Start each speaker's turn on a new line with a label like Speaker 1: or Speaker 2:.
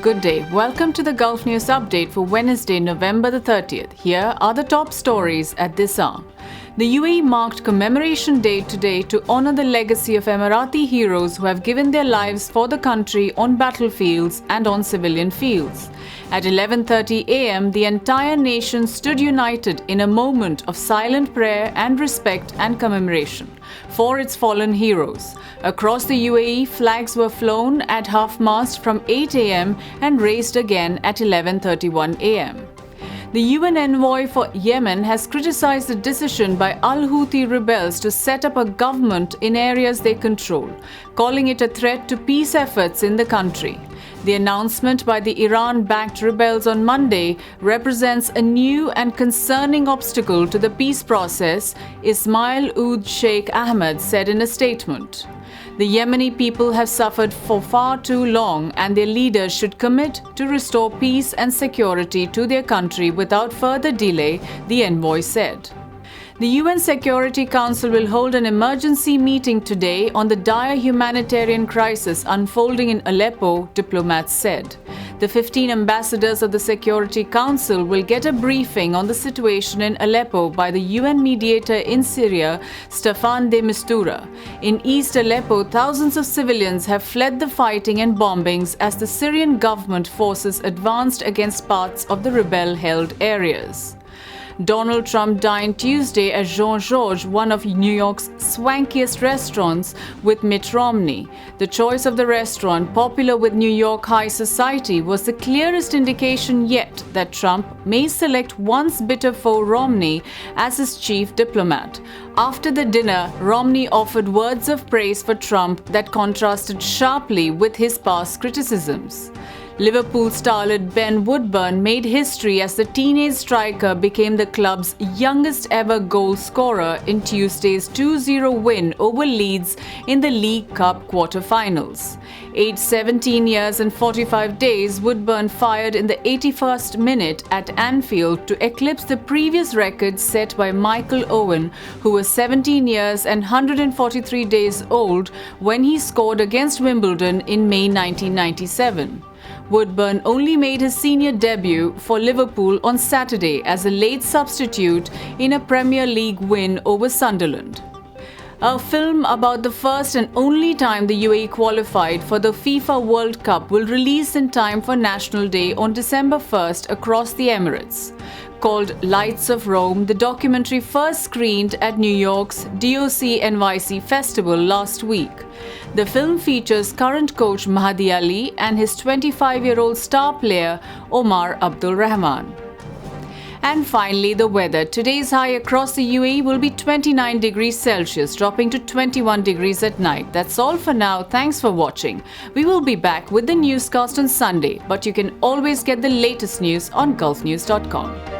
Speaker 1: Good day. Welcome to the Gulf News Update for Wednesday, November the 30th. Here are the top stories at this hour. The UAE marked Commemoration Day today to honor the legacy of Emirati heroes who have given their lives for the country on battlefields and on civilian fields. At 11:30 a.m., the entire nation stood united in a moment of silent prayer and respect and commemoration for its fallen heroes. Across the UAE, flags were flown at half-mast from 8 a.m. and raised again at 11:31 a.m. The UN envoy for Yemen has criticized the decision by Houthi rebels to set up a government in areas they control, calling it a threat to peace efforts in the country. The announcement by the Iran-backed rebels on Monday represents a new and concerning obstacle to the peace process, Ismail Oud Sheikh Ahmed said in a statement. The Yemeni people have suffered for far too long, and their leaders should commit to restore peace and security to their country without further delay, the envoy said. The UN Security Council will hold an emergency meeting today on the dire humanitarian crisis unfolding in Aleppo, diplomats said. The 15 ambassadors of the Security Council will get a briefing on the situation in Aleppo by the UN mediator in Syria, Staffan de Mistura. In East Aleppo, thousands of civilians have fled the fighting and bombings as the Syrian government forces advanced against parts of the rebel-held areas. Donald Trump dined Tuesday at Jean-Georges, one of New York's swankiest restaurants, with Mitt Romney. The choice of the restaurant, popular with New York high society, was the clearest indication yet that Trump may select once bitter foe Romney as his chief diplomat. After the dinner, Romney offered words of praise for Trump that contrasted sharply with his past criticisms. Liverpool starlet Ben Woodburn made history as the teenage striker became the club's youngest ever goal scorer in Tuesday's 2-0 win over Leeds in the League Cup quarter-finals. Aged 17 years and 45 days, Woodburn fired in the 81st minute at Anfield to eclipse the previous record set by Michael Owen, who was 17 years and 143 days old when he scored against Wimbledon in May 1997. Woodburn only made his senior debut for Liverpool on Saturday as a late substitute in a Premier League win over Sunderland. A film about the first and only time the UAE qualified for the FIFA World Cup will release in time for National Day on December 1st across the Emirates. Called Lights of Rome, the documentary first screened at New York's DOC NYC Festival last week. The film features current coach Mahdi Ali and his 25-year-old star player Omar Abdul Rahman. And finally, the weather. Today's high across the UAE will be 29 degrees Celsius, dropping to 21 degrees at night. That's all for now. Thanks for watching. We will be back with the newscast on Sunday, but you can always get the latest news on gulfnews.com.